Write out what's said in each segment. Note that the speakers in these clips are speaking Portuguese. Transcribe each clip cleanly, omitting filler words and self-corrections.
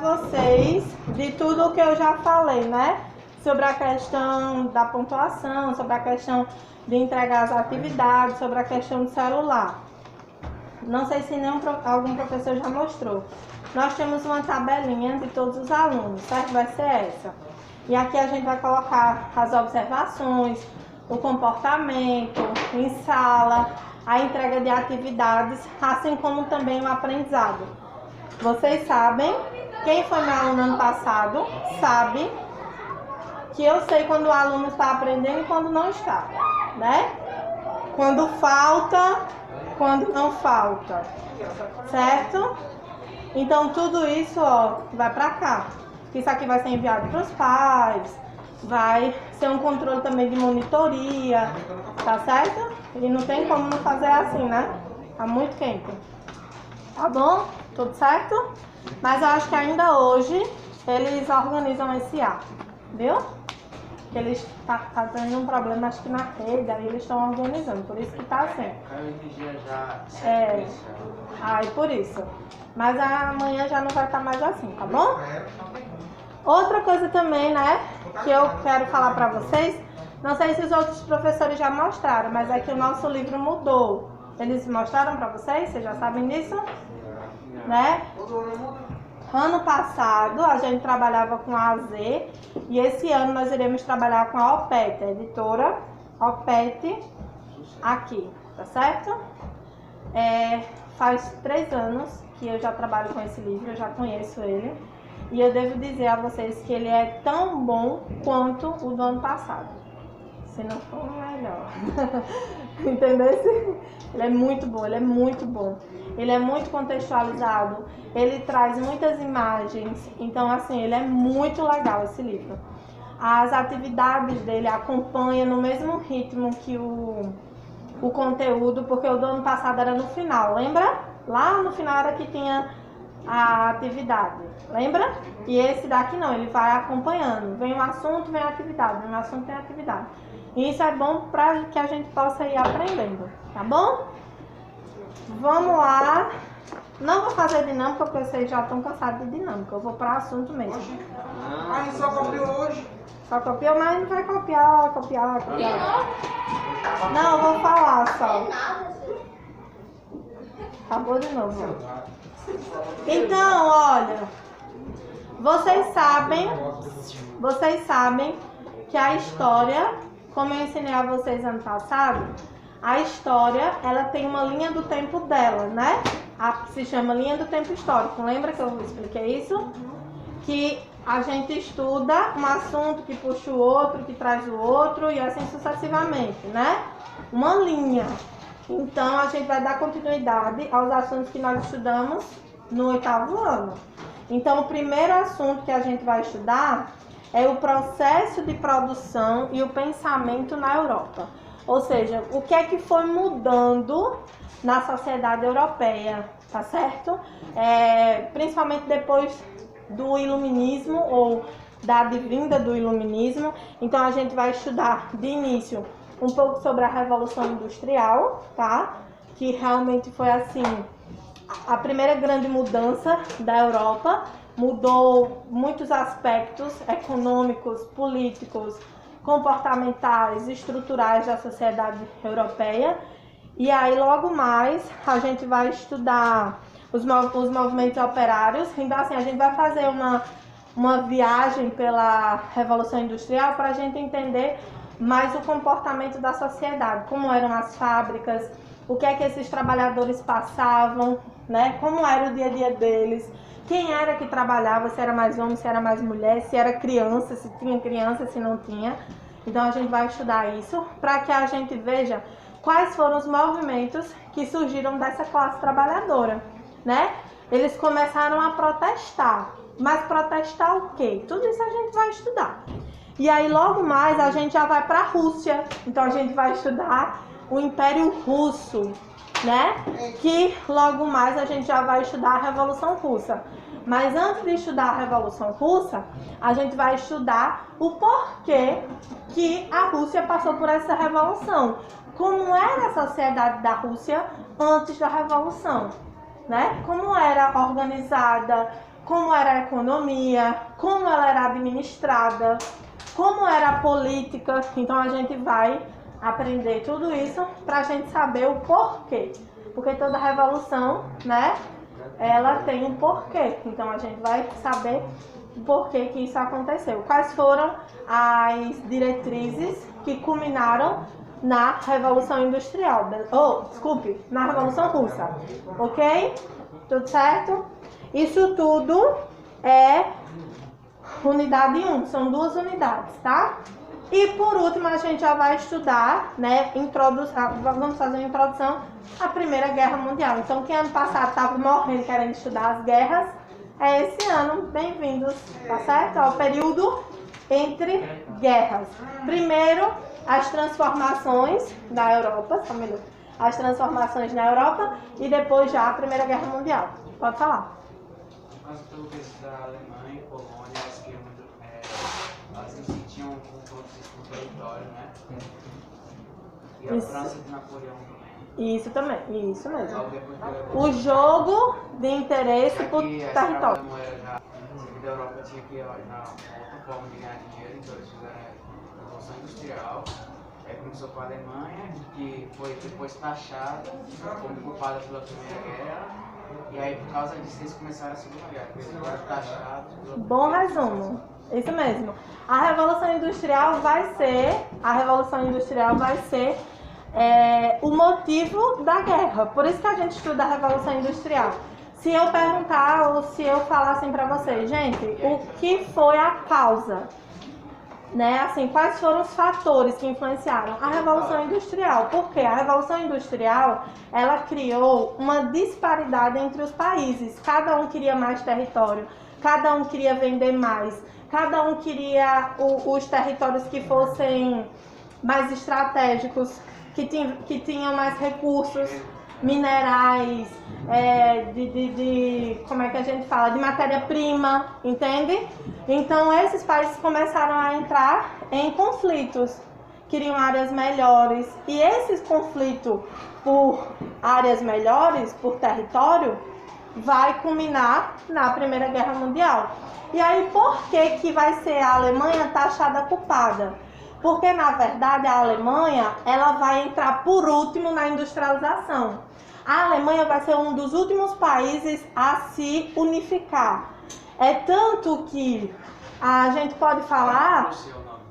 vocês de tudo o que eu já falei, né? Sobre a questão da pontuação, sobre a questão de entregar as atividades, sobre a questão do celular. Não sei se algum professor já mostrou. Nós temos uma tabelinha de todos os alunos, certo? Vai ser essa. E aqui a gente vai colocar as observações, o comportamento em sala, a entrega de atividades, assim como também o aprendizado. Vocês sabem, quem foi meu aluno ano passado, sabe que eu sei quando o aluno está aprendendo e quando não está, né? Quando falta, quando não falta, certo? Então tudo isso, ó, vai para cá. Isso aqui vai ser enviado para os pais, vai ser um controle também de monitoria, tá certo? E não tem como não fazer assim, né? Tá muito quente. Tá bom? Tudo certo? Mas eu acho que ainda hoje eles organizam esse ato, viu? Que eles tá tendo um problema, acho que na rede, aí eles estão organizando, por isso que tá assim. Aí por isso. Mas amanhã já não vai estar mais assim, tá bom? Outra coisa também, né, que eu quero falar pra vocês, não sei se os outros professores já mostraram, mas é que o nosso livro mudou. Eles mostraram pra vocês? Vocês já sabem disso? Né? Ano passado a gente trabalhava com a AZ e esse ano nós iremos trabalhar com a OPET, a editora OPET aqui, tá certo? Faz 3 anos que eu já trabalho com esse livro, eu já conheço ele e eu devo dizer a vocês que ele é tão bom quanto o do ano passado, se não for melhor. Entendeu? Ele é muito bom, ele é muito bom. Ele é muito contextualizado, ele traz muitas imagens, então assim, ele é muito legal esse livro. As atividades dele acompanham no mesmo ritmo que o conteúdo, porque o do ano passado era no final, lembra? Lá no final era que tinha a atividade, lembra? E esse daqui não, ele vai acompanhando, vem um assunto, vem a atividade, vem um assunto, vem a atividade. E isso é bom para que a gente possa ir aprendendo, tá bom? Vamos lá. Não vou fazer dinâmica porque vocês já estão cansados de dinâmica. Eu vou para assunto mesmo. Aí só copiou hoje. Só copiou, mas não vai copiar. Não, eu vou falar só. Acabou de novo. Então, olha. Vocês sabem que a história, como eu ensinei a vocês ano passado, a história, ela tem uma linha do tempo dela, né? Se chama linha do tempo histórico. Lembra que eu expliquei isso? Que a gente estuda um assunto que puxa o outro, que traz o outro e assim sucessivamente, né? Uma linha. Então, a gente vai dar continuidade aos assuntos que nós estudamos no 8º ano. Então, o primeiro assunto que a gente vai estudar é o processo de produção e o pensamento na Europa. Ou seja, o que é que foi mudando na sociedade europeia, tá certo? Principalmente depois do iluminismo ou da advinda do iluminismo. Então a gente vai estudar de início um pouco sobre a Revolução Industrial, tá? Que realmente foi assim, a primeira grande mudança da Europa, mudou muitos aspectos econômicos, políticos, comportamentais, estruturais da sociedade europeia. E aí logo mais a gente vai estudar os movimentos operários. Então assim, a gente vai fazer uma viagem pela Revolução Industrial para a gente entender mais o comportamento da sociedade, como eram as fábricas, o que é que esses trabalhadores passavam, né? Como era o dia a dia deles, quem era que trabalhava, se era mais homem, se era mais mulher, se era criança, se tinha criança, se não tinha. Então a gente vai estudar isso para que a gente veja quais foram os movimentos que surgiram dessa classe trabalhadora, né? Eles começaram a protestar, mas protestar o quê? Tudo isso a gente vai estudar. E aí logo mais a gente já vai para a Rússia, então a gente vai estudar o Império Russo, né? Que logo mais a gente já vai estudar a Revolução Russa. Mas antes de estudar a Revolução Russa, a gente vai estudar o porquê que a Rússia passou por essa revolução. Como era a sociedade da Rússia antes da Revolução, né? Como era organizada, como era a economia, como ela era administrada, como era a política. Então a gente vai aprender tudo isso para a gente saber o porquê. Porque toda revolução, né, ela tem um porquê. Então a gente vai saber o porquê que isso aconteceu. Quais foram as diretrizes que culminaram na Revolução Industrial. Na Revolução Russa. Ok? Tudo certo? Isso tudo é unidade 1. São 2 unidades, tá? E por último a gente já vai estudar, né, vamos fazer uma introdução à Primeira Guerra Mundial. Então quem ano passado estava morrendo querendo estudar as guerras, é esse ano, bem-vindos, tá certo? Ao período entre guerras. Primeiro, as transformações na Europa, só um minuto. As transformações na Europa e depois já a Primeira Guerra Mundial. Pode falar. Mas pelo visto da Alemanha e Polônia, elas não sentiam um confronto com o território, né? E a França de Napoleão também. Isso também, isso mesmo. O jogo de interesse por território. A Europa tinha que ir na outra forma de ganhar dinheiro, então eles fizeram a Revolução Industrial. Aí começou com a Alemanha, que foi depois taxada como culpada pela Primeira Guerra. E aí, por causa disso, eles começaram a Segunda Guerra. Eles foram taxados. Bom resumo. Isso mesmo. A Revolução Industrial vai ser o motivo da guerra. Por isso que a gente estuda a Revolução Industrial. Se eu perguntar ou se eu falar assim pra vocês, gente, o que foi a causa? Né? Assim, quais foram os fatores que influenciaram a Revolução Industrial? Porque a Revolução Industrial, ela criou uma disparidade entre os países. Cada um queria mais território, cada um queria vender mais, cada um queria os territórios que fossem mais estratégicos, que tinham mais recursos minerais, como é que a gente fala? De matéria-prima, entende? Então esses países começaram a entrar em conflitos, queriam áreas melhores, e esse conflito por áreas melhores, por território, vai culminar na Primeira Guerra Mundial. E aí por que vai ser a Alemanha taxada culpada? Porque na verdade a Alemanha, ela vai entrar por último na industrialização. A Alemanha vai ser um dos últimos países a se unificar. É tanto que a gente pode falar,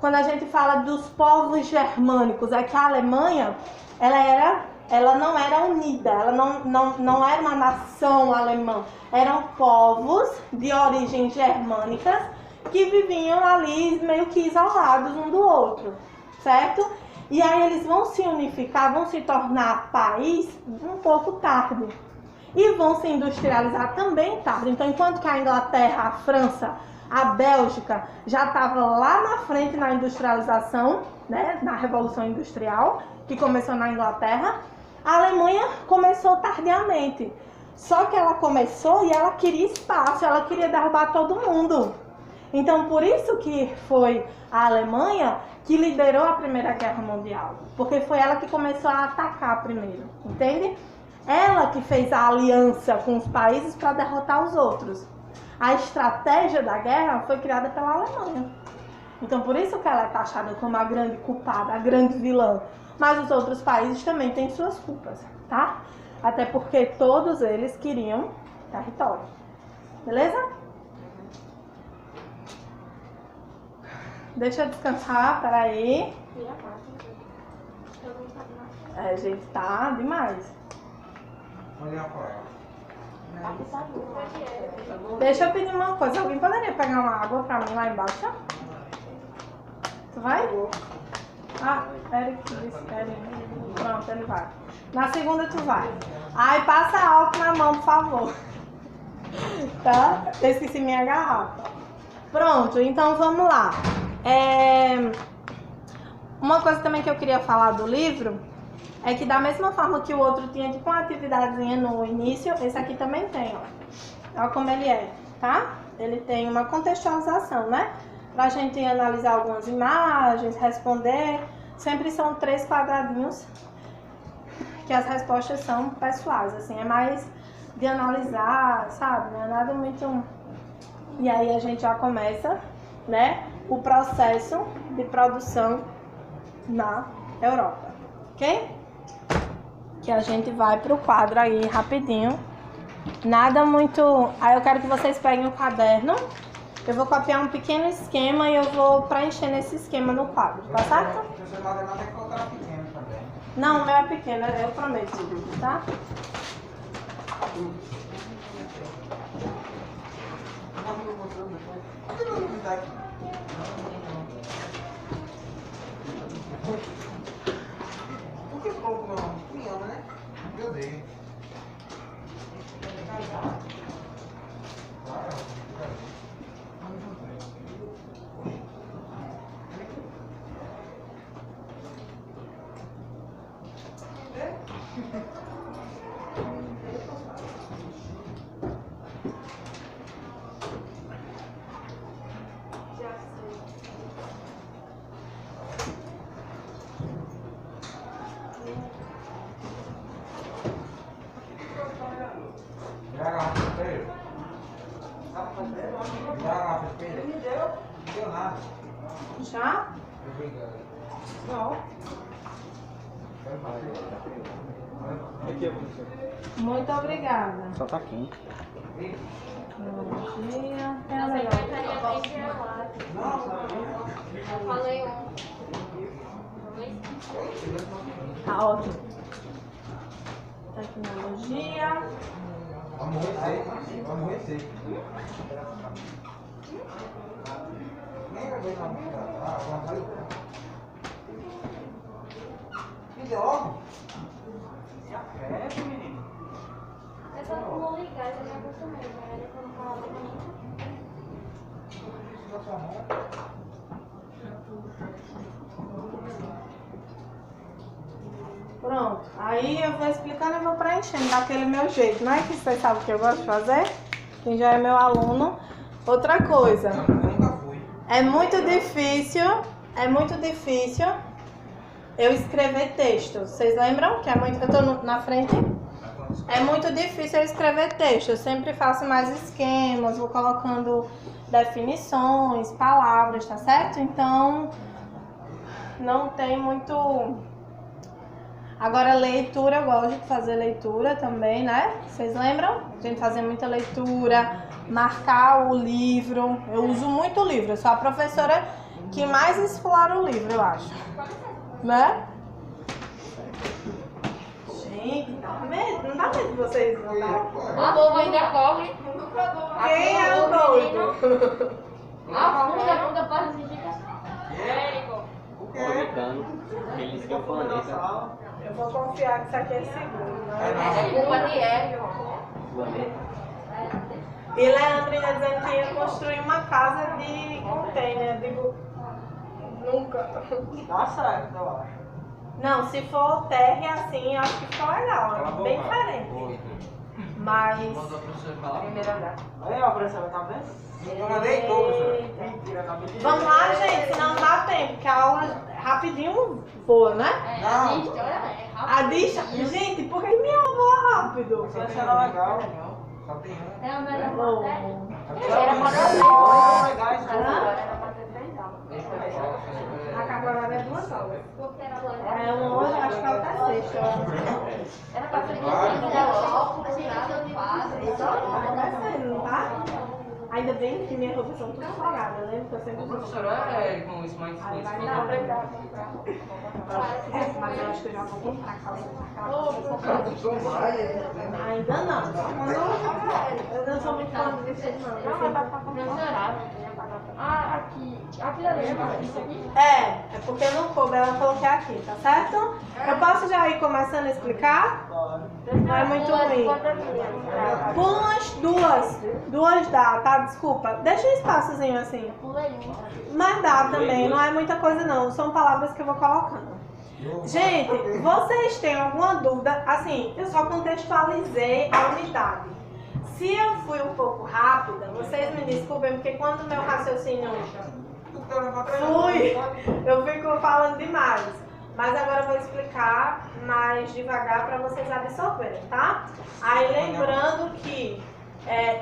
quando a gente fala dos povos germânicos, é que a Alemanha, ela não era unida, ela não era uma nação alemã. Eram povos de origem germânicas que viviam ali meio que isolados um do outro, certo? E aí eles vão se unificar, vão se tornar país um pouco tarde. E vão se industrializar também tarde. Então, enquanto que a Inglaterra, a França, a Bélgica já estavam lá na frente na industrialização, né, na Revolução Industrial, que começou na Inglaterra, a Alemanha começou tardiamente. Só que ela começou e ela queria espaço, ela queria derrubar todo mundo. Então, por isso que foi a Alemanha que liderou a Primeira Guerra Mundial. Porque foi ela que começou a atacar primeiro, entende? Ela que fez a aliança com os países para derrotar os outros. A estratégia da guerra foi criada pela Alemanha. Então, por isso que ela é taxada como a grande culpada, a grande vilã. Mas os outros países também têm suas culpas, tá? Até porque todos eles queriam território. Beleza? Deixa eu descansar, peraí. Gente, tá demais. Deixa eu pedir uma coisa. Alguém poderia pegar uma água pra mim lá embaixo? Tu vai? Ah, Eric disse que Eric. Pronto, ele vai. Na segunda tu vai. Ai, passa álcool na mão, por favor. Tá? Eu esqueci minha garrafa. Pronto, então vamos lá. Uma coisa também que eu queria falar do livro é que da mesma forma que o outro tinha tipo uma atividadezinha no início, esse aqui também tem, ó. Olha como ele é, tá? Ele tem uma contextualização, né? Pra gente analisar algumas imagens, responder. Sempre são 3 quadradinhos que as respostas são pessoais, assim, é mais de analisar, sabe? Não é nada muito E aí a gente já começa, né, o processo de produção na Europa, ok? Que a gente vai para o quadro aí rapidinho. Nada muito... Aí eu quero que vocês peguem o caderno. Eu vou copiar um pequeno esquema e eu vou preencher nesse esquema no quadro, tá certo? Professor Matemática tem que colocar pequeno também. Não, o meu é pequeno, eu prometo, tá? Por que pouco não? Me ama, né? Eu dei. Já? Obrigado. Não. Aqui é professor. Muito obrigada. Só tá quente. Bom dia. A secretaria tem gelado. Eu falei ontem. Tá ótimo. Tecnologia. Vamos receber. Vamos receber. Nem vai ver não. Me deu logo? É, menino. É só não ligar, eu já acostumei. Né? Quando fala comigo. Pronto. Aí eu vou explicando e vou preenchendo daquele meu jeito, não é que vocês sabem o que eu gosto de fazer? Quem já é meu aluno. Outra coisa. Eu nunca fui. É muito difícil eu escrever texto. Vocês lembram que é muito... Eu tô na frente? É muito difícil eu escrever texto. Eu sempre faço mais esquemas, vou colocando definições, palavras, tá certo? Então, não tem muito... Agora, leitura, eu gosto de fazer leitura também, né? Vocês lembram? A gente fazer muita leitura, marcar o livro. Eu uso muito o livro. Eu sou a professora que mais explora o livro, eu acho. Né? Gente, dá medo. Não dá medo de vocês não dá? O povo ainda corre. Quem é o doido? A funda para assistir. Érico. Comentando, ele disse que é o planeta. Eu vou confiar que isso aqui é seguro, né? É culpa de Érico. E Leandrinha dizendo que ia construir uma casa de container. Eu digo, nunca. Dá certo, eu acho. Não, se for terra assim, eu acho que ficou legal. É bem diferente. Mas. Mandou a professora falar? Aí, ó, professor, tá vendo? Eu mandei todo, professor. Mentira, tá mentindo. Vamos lá, gente, senão não dá tempo, porque a aula rapidinho voa, né? É, a história é A rápida. dicha. Gente, por que minha voa rápido? Você achando legal? Só tem um. É a melhor Oh. matéria. Era pra dar legal isso. Era pra ter 3 aulas. A carga horária é 2 aulas. Porque era É uma hora, acho que ela tá sexta. Era pra ser logo, tirada do quadro. Só tá acontecendo, tá? Ainda bem que minhas roupas são tudo folgadas, eu lembro que eu sempre O uso. professor é com isso mais Aí vai difícil. dar. Mas eu acho que eu já vou comprar aquela Ainda não. Eu não sou muito fã disso, não. Professorado. Ah, aqui. Aqui ali, isso aqui. É porque não coube, ela falou que é aqui, tá certo? Eu posso já ir começando a explicar? Não é muito ruim. Pula umas duas dá, tá? Desculpa. Deixa um espaçozinho assim. Mas dá também, não é muita coisa não. São palavras que eu vou colocando. Gente, vocês têm alguma dúvida? Assim, eu só contextualizei a unidade. Se eu fui um pouco rápida, vocês me desculpem, porque quando o meu raciocínio eu fico falando demais. Mas agora eu vou explicar mais devagar para vocês absorverem, tá? Aí lembrando que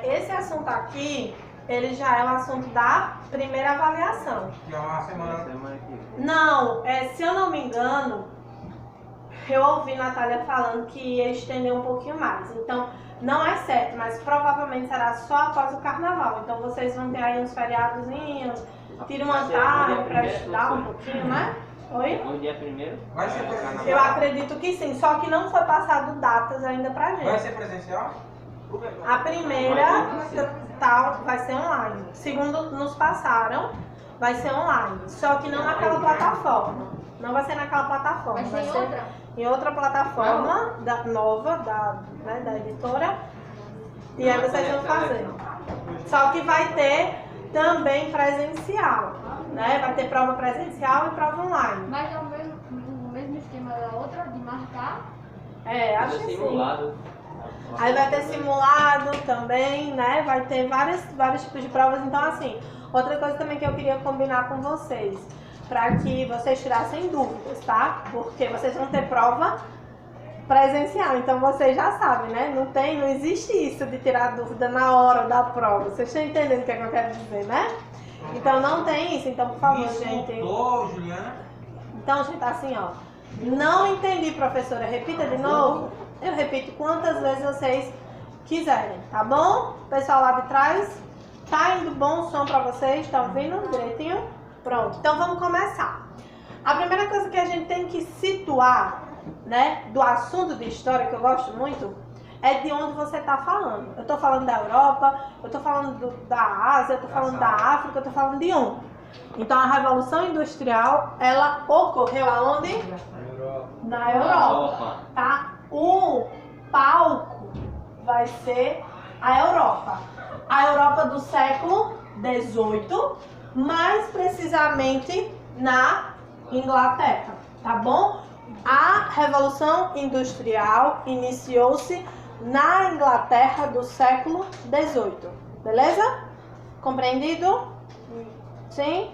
esse assunto aqui ele já é o assunto da primeira avaliação. Que é uma semana. Não, se eu não me engano, eu ouvi Natália falando que ia estender um pouquinho mais. Então, não é certo, mas provavelmente será só após o carnaval. Então, vocês vão ter aí uns feriadozinhos, tira uma tarde para estudar um pouquinho, né? Oi? No dia 1º? Vai ser presencial? Eu acredito que sim, só que não foi passado datas ainda pra gente. Vai ser presencial? A primeira vai ser online. Segundo nos passaram, vai ser online. Só que não naquela plataforma. Não vai ser naquela plataforma. Vai ser em outra? Em outra plataforma nova da editora. E aí vocês vão fazer. Só que vai ter também presencial. Né? Vai ter prova presencial e prova online. Mas é o mesmo esquema da outra, de marcar? Acho que sim. Simulado. Aí vai ter simulado também, né? Vai ter vários tipos de provas. Então, assim, outra coisa também que eu queria combinar com vocês, para que vocês tirassem dúvidas, tá? Porque vocês vão ter prova presencial, então vocês já sabem, né? Não existe isso de tirar dúvida na hora da prova. Vocês estão entendendo o que eu quero dizer, né? Então não tem isso, então por favor, gente. Juliana. Então, gente, assim, ó. Não entendi, professora. Repita de novo. Eu repito quantas vezes vocês quiserem, tá bom? Pessoal lá de trás, tá indo bom o som pra vocês? Tá ouvindo direitinho? Pronto, então vamos começar. A primeira coisa que a gente tem que situar, né, do assunto de história, que eu gosto muito, é de onde você tá falando. Eu tô falando da Europa, eu tô falando da Ásia, eu tô falando da África, eu tô falando de onde? Então a Revolução Industrial, ela ocorreu aonde? Na Europa, tá? O palco vai ser a Europa. A Europa do século XVIII, mais precisamente na Inglaterra, tá bom? A Revolução Industrial iniciou-se na Inglaterra do século XVIII, beleza? Compreendido? Sim?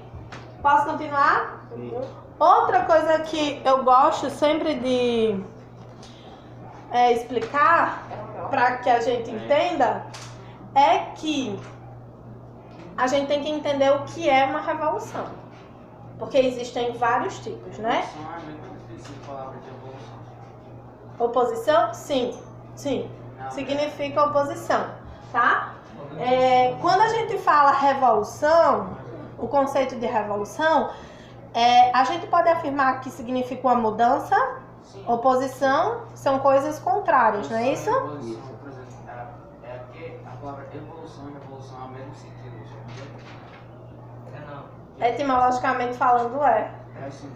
Posso continuar? Sim. Outra coisa que eu gosto sempre de explicar, para que a gente entenda, é que a gente tem que entender o que é uma revolução. Porque existem vários tipos, né? Evolução é muito difícil de palavra de evolução. Oposição? Sim. Sim. Significa oposição, tá? Quando a gente fala revolução, o conceito de revolução, a gente pode afirmar que significa uma mudança. Sim. Oposição são coisas contrárias, não é isso? Evolução, por exemplo, porque a palavra evolução e revolução é o mesmo sentido, já Etimologicamente falando, é assim,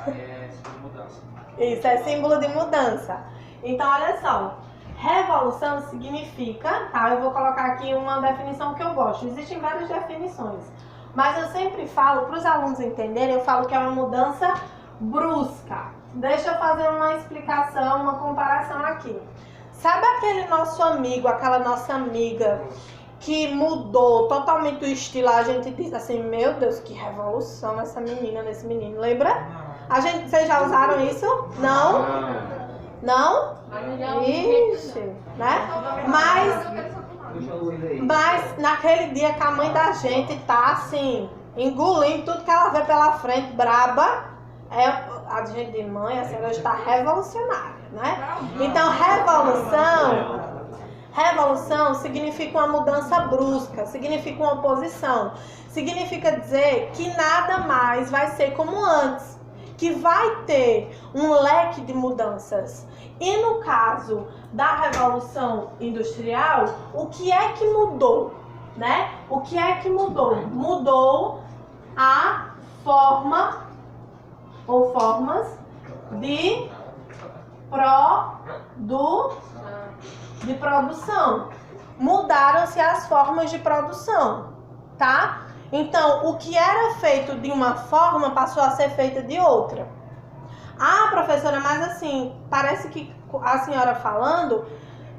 é sobre mudança. Isso, é símbolo de mudança. Então, olha só. Revolução significa, tá? Eu vou colocar aqui uma definição que eu gosto. Existem várias definições. Mas eu sempre falo, para os alunos entenderem, eu falo que é uma mudança brusca. Deixa eu fazer uma explicação, uma comparação aqui. Sabe aquele nosso amigo, aquela nossa amiga que mudou totalmente o estilo? A gente diz assim, meu Deus, que revolução essa menina, nesse menino. Lembra? Vocês já usaram isso? Não? Não? Ixi, né? Mas naquele dia que a mãe da gente tá assim, engolindo tudo que ela vê pela frente, braba, a gente de mãe, a senhora está revolucionária, né? Então, revolução significa uma mudança brusca, significa uma oposição, significa dizer que nada mais vai ser como antes, que vai ter um leque de mudanças. E no caso da Revolução Industrial, o que é que mudou, né? O que é que mudou? Mudou a forma ou formas de produção. Mudaram-se as formas de produção, tá? Então, o que era feito de uma forma passou a ser feito de outra. Ah, professora, mas assim, parece que a senhora falando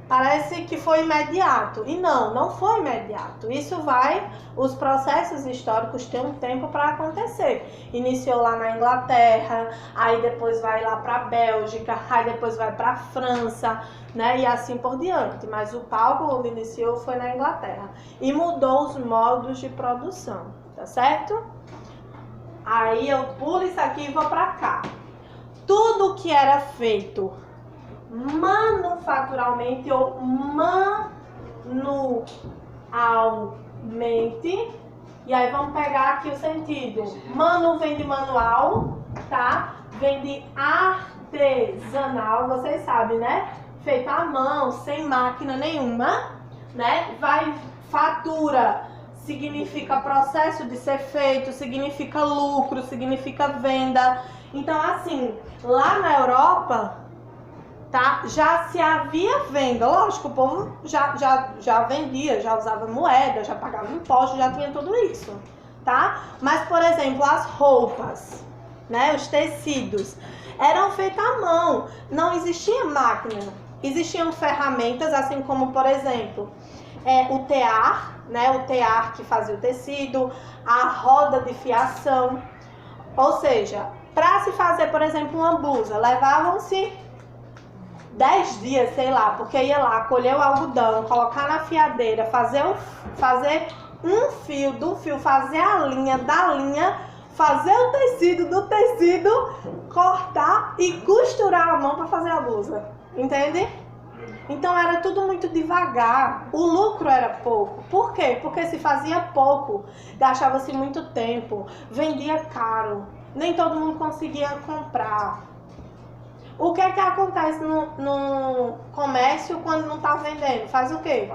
Parece que foi imediato. E não foi imediato. Isso os processos históricos têm um tempo para acontecer. Iniciou lá na Inglaterra, aí depois vai lá para a Bélgica, aí depois vai para a França, né? E assim por diante. Mas o palco onde iniciou foi na Inglaterra. E mudou os modos de produção, tá certo? Aí eu pulo isso aqui e vou para cá. Tudo que era feito manufaturalmente ou manualmente, e aí vamos pegar aqui o sentido. Manu vem de manual, tá? Vem de artesanal, vocês sabem, né? Feito à mão, sem máquina nenhuma, né? Fatura significa processo de ser feito, significa lucro, significa venda. Então, assim, lá na Europa, tá? Já se havia venda. Lógico, o povo já vendia, já usava moeda, já pagava imposto, já tinha tudo isso, tá? Mas, por exemplo, as roupas, né? Os tecidos eram feitos à mão. Não existia máquina. Existiam ferramentas, assim como, por exemplo, o tear, né? O tear que fazia o tecido, a roda de fiação. Ou seja, para se fazer, por exemplo, uma blusa, levavam-se 10 dias, sei lá, porque ia lá, colher o algodão, colocar na fiadeira, fazer um fio do fio, fazer a linha da linha, fazer o tecido do tecido, cortar e costurar a mão para fazer a blusa. Entende? Então era tudo muito devagar. O lucro era pouco. Por quê? Porque se fazia pouco, gastava-se muito tempo, vendia caro, nem todo mundo conseguia comprar. O que é que acontece no comércio quando não está vendendo? Faz o quê?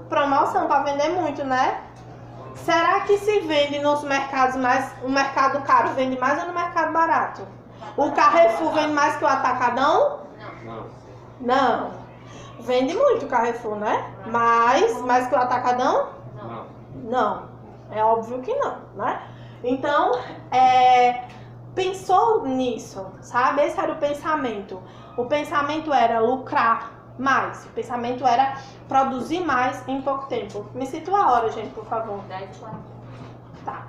Promoção para vender muito, né? Será que se vende nos mercados mais... O mercado caro vende mais ou no mercado barato? O Carrefour vende mais que o Atacadão? Não. Vende muito o Carrefour, né? Mais que o Atacadão? Não. É óbvio que não, né? Então, pensou nisso, sabe? Esse era o pensamento. O pensamento era lucrar mais. O pensamento era produzir mais em pouco tempo. Me situa a hora, gente, por favor. 10 horas. Tá.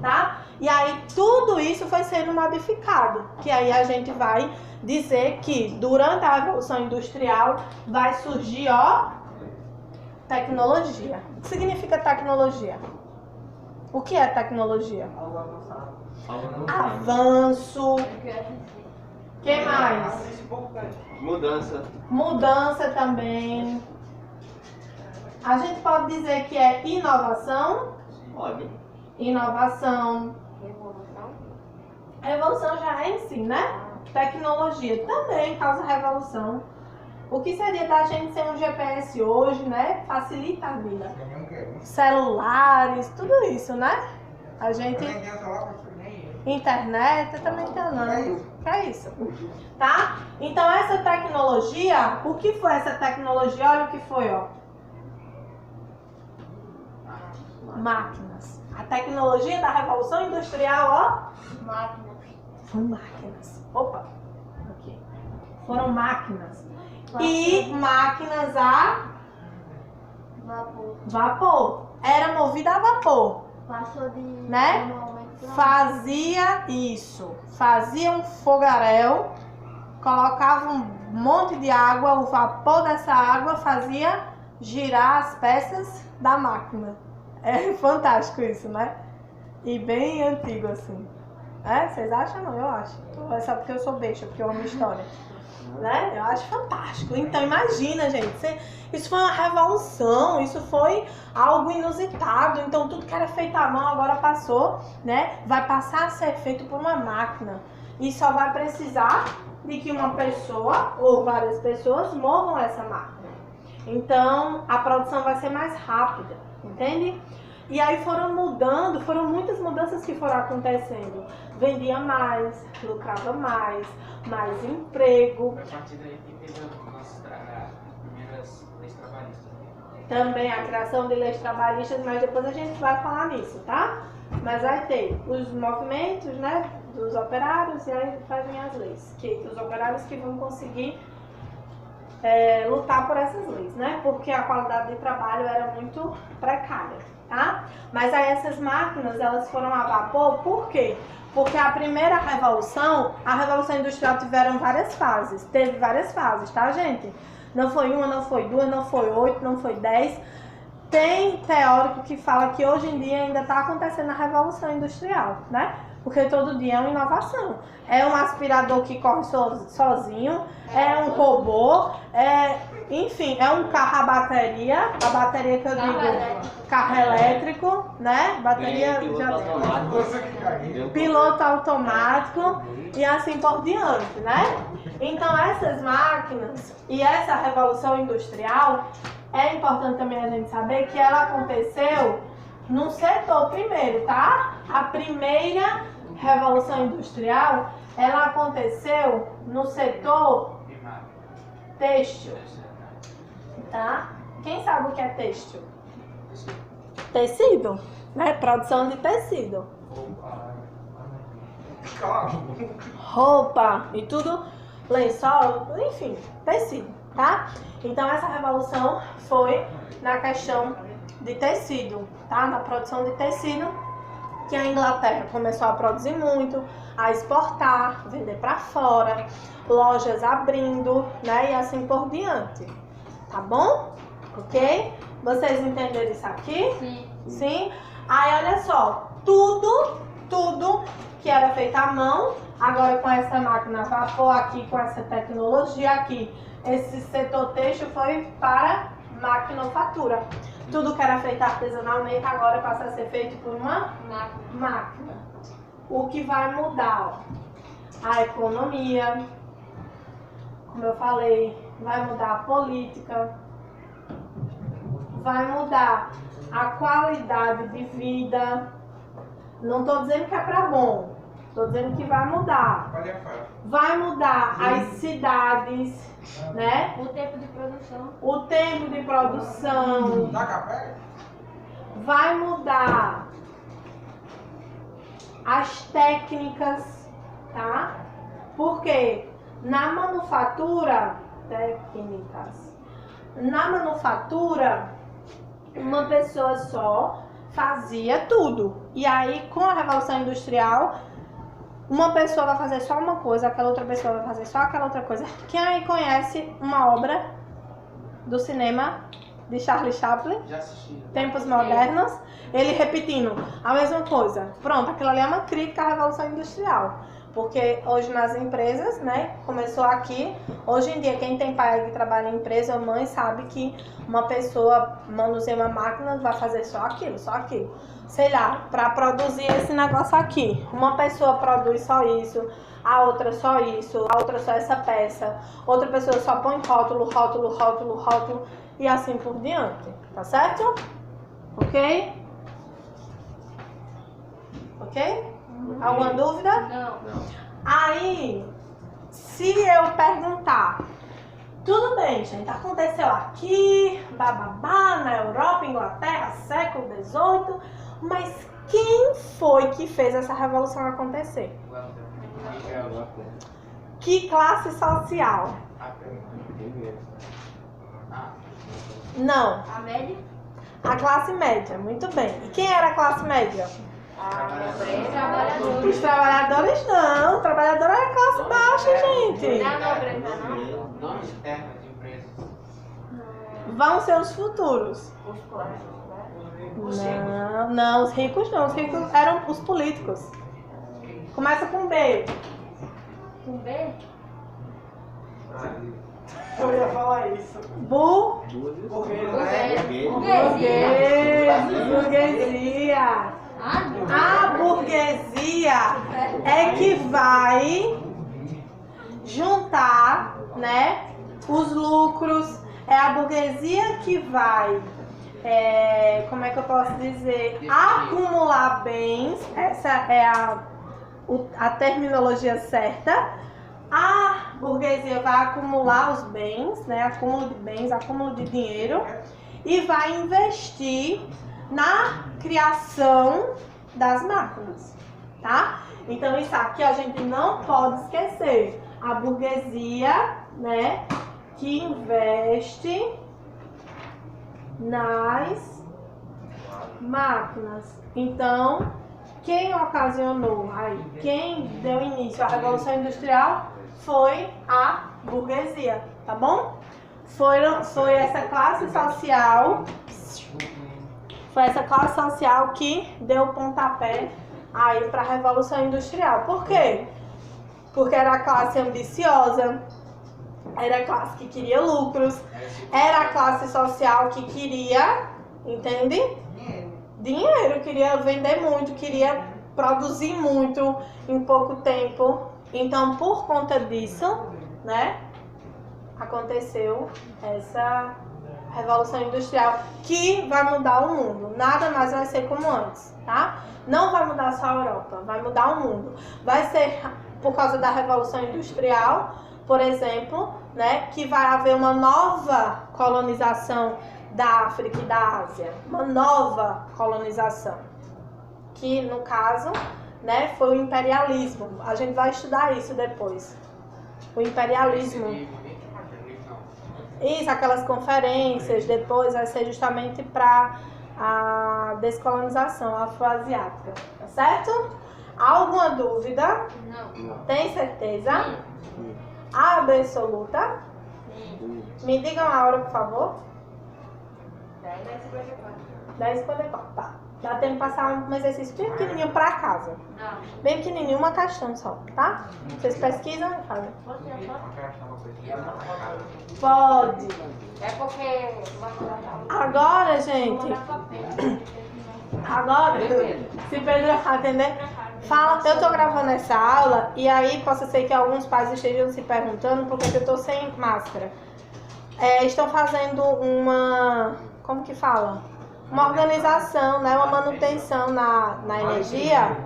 Tá? E aí tudo isso foi sendo modificado. Que aí a gente vai dizer que durante a Revolução Industrial vai surgir, tecnologia. O que significa tecnologia? O que é tecnologia? Algo avançado. Avanço. Que mais? Mudança também. A gente pode dizer que é inovação? Pode. Inovação. Revolução. Revolução já é em si, né? Tecnologia também causa revolução. O que seria da gente ser um GPS hoje, né? Facilita a vida. Celulares, tudo isso, né? A gente... Internet, eu também tenho não. Que é isso? Tá? Então essa tecnologia, o que foi essa tecnologia? Olha o que foi, Máquinas. A tecnologia da Revolução Industrial, Máquinas. São máquinas. Opa! Aqui. Foram máquinas. E máquinas a vapor. Era movida a vapor. Passou de... Né? Fazia isso. Fazia um fogaréu, colocava um monte de água, o vapor dessa água fazia girar as peças da máquina. É fantástico isso, né? E bem antigo assim. Vocês acham? Não, eu acho. É só porque eu sou besta, porque eu amo história. Né? Eu acho fantástico. Então imagina, gente, isso foi uma revolução, isso foi algo inusitado. Então tudo que era feito à mão agora passou, né? Vai passar a ser feito por uma máquina. E só vai precisar de que uma pessoa ou várias pessoas movam essa máquina. Então a produção vai ser mais rápida, entende? E aí foram muitas mudanças que foram acontecendo. Vendia mais, lucrava mais emprego. Foi a partir daí que teve as primeiras leis trabalhistas. Também a criação de leis trabalhistas, mas depois a gente vai falar nisso, tá? Mas vai ter os movimentos, né, dos operários e aí fazem as leis. Os operários que vão conseguir lutar por essas leis, né? Porque a qualidade de trabalho era muito precária, tá? Mas aí essas máquinas, elas foram a vapor, por quê? Porque a primeira revolução, a Revolução Industrial tiveram várias fases, teve várias fases, tá, gente? Não foi uma, não foi duas, não foi 8, não foi 10. Tem teórico que fala que hoje em dia ainda está acontecendo a Revolução Industrial, né? Porque todo dia é uma inovação. É um aspirador que corre sozinho, é um robô, enfim, é um carro a bateria que eu digo, carro elétrico, né? Bateria piloto automático e assim por diante, né? Então essas máquinas e essa Revolução Industrial, é importante também a gente saber que ela aconteceu no setor primeiro, tá? A primeira Revolução Industrial, ela aconteceu no setor têxtil, tá? Quem sabe o que é têxtil? Tecido, né? Produção de tecido. Roupa e tudo, lençol, enfim, tecido, tá? Então essa revolução foi na questão de tecido, tá? Na produção de tecido, que a Inglaterra começou a produzir muito, a exportar, vender para fora, lojas abrindo, né? E assim por diante, tá bom? Ok? Vocês entenderam isso aqui? Sim. Sim? Aí olha só, tudo que era feito à mão, agora com essa máquina a vapor aqui, com essa tecnologia aqui, esse setor têxtil foi para maquinofatura. Tudo que era feito artesanalmente agora passa a ser feito por uma máquina. O que vai mudar? A economia, como eu falei, vai mudar a política, vai mudar a qualidade de vida. Não estou dizendo que é para bom, estou dizendo que vai mudar. Vai mudar as cidades, né? O tempo de produção. O tempo de produção. Vai mudar as técnicas, tá? Porque na manufatura, uma pessoa só fazia tudo. E aí, com a Revolução Industrial, uma pessoa vai fazer só uma coisa, aquela outra pessoa vai fazer só aquela outra coisa. Quem aí conhece uma obra do cinema de Charlie Chaplin? Já assisti. Tempos Modernos, ele repetindo a mesma coisa. Pronto, aquilo ali é uma crítica à Revolução Industrial. Porque hoje nas empresas, né, começou aqui, hoje em dia quem tem pai que trabalha em empresa ou mãe sabe que uma pessoa manuseia uma máquina vai fazer só aquilo. Sei lá, para produzir esse negócio aqui. Uma pessoa produz só isso, a outra só isso, a outra só essa peça, outra pessoa só põe rótulo e assim por diante. Tá certo? Ok? Ok? Alguma dúvida? Não. Aí, se eu perguntar, tudo bem, gente, aconteceu aqui, bababá, na Europa, Inglaterra, século XVIII, mas quem foi que fez essa revolução acontecer? Que classe social? Não, A média? a classe média, muito bem. E quem era a classe média? Trabalhadores. Os trabalhadores não, o trabalhador era classe baixa, gente. Da nobreza, não? Donos internos de empresas. Vão ser os futuros. Não, os ricos não. Os ricos eram os políticos. Começa com B. Com B? Eu ia falar isso. Burguesia. A burguesia é que vai juntar, né, os lucros. É a burguesia que vai, como é que eu posso dizer, acumular bens. Essa é a terminologia certa. A burguesia vai acumular os bens, né, acúmulo de bens, acúmulo de dinheiro, e vai investir na criação das máquinas, tá? Então isso aqui a gente não pode esquecer. A burguesia, né, que investe nas máquinas. Então, quem ocasionou, quem deu início à Revolução Industrial foi a burguesia, tá bom? Foi essa classe social, que deu o pontapé aí para a Revolução Industrial. Por quê? Porque era a classe ambiciosa, era a classe que queria lucros, era a classe social que queria, entende? Dinheiro, queria vender muito, queria produzir muito em pouco tempo. Então, por conta disso, né, aconteceu essa Revolução Industrial que vai mudar o mundo. Nada mais vai ser como antes, tá? Não vai mudar só a Europa, vai mudar o mundo. Vai ser por causa da Revolução Industrial, por exemplo, né, que vai haver uma nova colonização da África e da Ásia. Uma nova colonização. Que, no caso, né, foi o imperialismo. A gente vai estudar isso depois. O imperialismo. Isso, aquelas conferências, depois vai ser justamente para a descolonização afroasiática, tá certo? Alguma dúvida? Não. Tem certeza? Absoluta? Me digam a hora, por favor. 10h54. Tá. Dá tempo de passar um exercício bem pequenininho para casa. Não. Bem pequenininho, uma caixinha só, tá? Vocês pesquisam e fazem. Pode. É porque... Agora, gente. Agora, se Pedro atender, fala, eu tô gravando essa aula e aí possa ser que alguns pais estejam se perguntando por que eu tô sem máscara. Estão fazendo uma, como que fala? Uma organização, né? Uma manutenção na energia.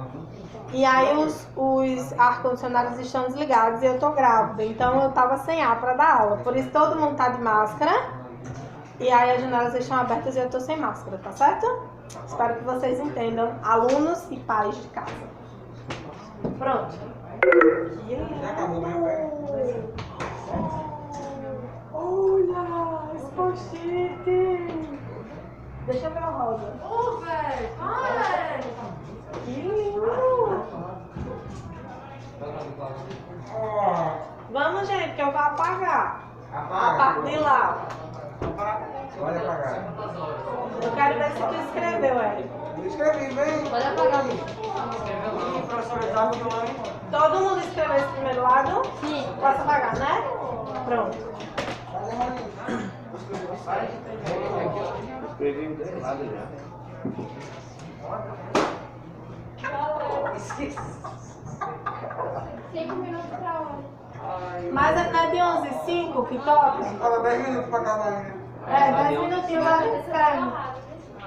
E aí os ar-condicionados estão desligados e eu tô grávida. Então eu tava sem ar para dar aula. Por isso todo mundo tá de máscara. E aí as janelas estão abertas e eu tô sem máscara, tá certo? Espero que vocês entendam, alunos e pais de casa. Pronto. Já acabou mesmo, Olha, esse post-it. Deixa eu ver o rosa. velho! Para! Que lindo. Vamos, gente, que eu vou apagar. A parte de lá. Pode apagar. Eu quero ver se tu escreveu, Érico. Eu escrevi, vem. Pode apagar. E professor Isaac, Todo mundo escreveu esse primeiro lado? Sim. Posso apagar, né? Pronto. Escrevi em 2 lados já. Esqueci. 5 minutos pra hora. Mas não é de 11h05 que toca? Fala 10 minutos pra acabar ainda. 10 minutinhos lá gente escreve.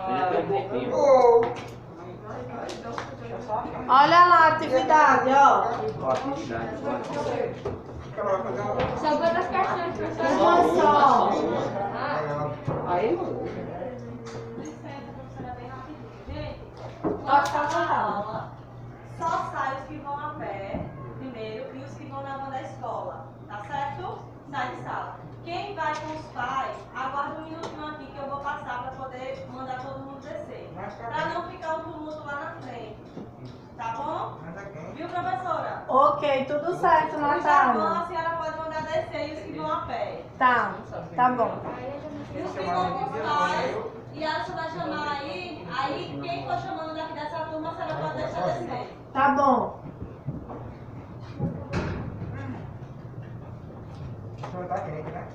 Ainda tem um tempinho. Oh. Olha lá a atividade, ó. Ó, atividade, bora. São quantas caixinhas, professor? Uma só. Aí, mano. Pode ficar à vontade. Só sai os que vão a pé, primeiro, e os que vão na van da escola, tá certo? Sai de sala. Quem vai com os pais, aguarda um minutinho aqui que eu vou passar para poder mandar todo mundo descer. Para não ficar um tumulto lá na frente. Tá bom? Viu, professora? Ok, tudo certo, Os da van, Natália. a senhora pode mandar descer e os que vão a pé. Tá bom. E os que vão com os pais, e a senhora vai chamar aí quem for chamando daqui dessa turma, a senhora pode deixar descer. Tá bom. Não tá quente, né?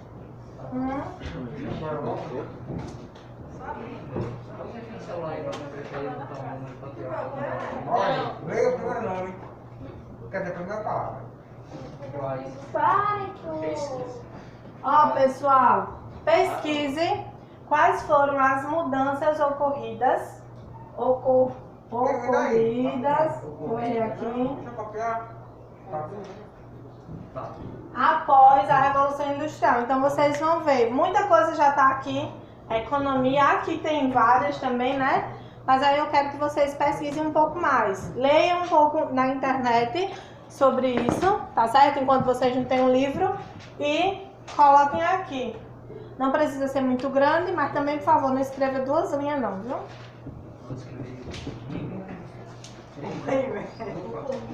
Olha, leia o primeiro nome. Quer dizer, a primeira palavra. Pare, tu. Ó, pessoal, pesquise quais foram as mudanças ocorridas. Vou ler aqui. Deixa eu copiar. Após a Revolução Industrial. Então vocês vão ver, muita coisa já está aqui. Economia, aqui tem várias também, né? Mas aí eu quero que vocês pesquisem um pouco mais. Leiam um pouco na internet sobre isso, tá certo? Enquanto vocês não têm um livro. E coloquem aqui. Não precisa ser muito grande, mas também, por favor, não escreva 2 linhas não, viu?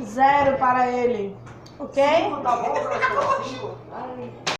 0 para ele, ok? Tá bom, professor? 5?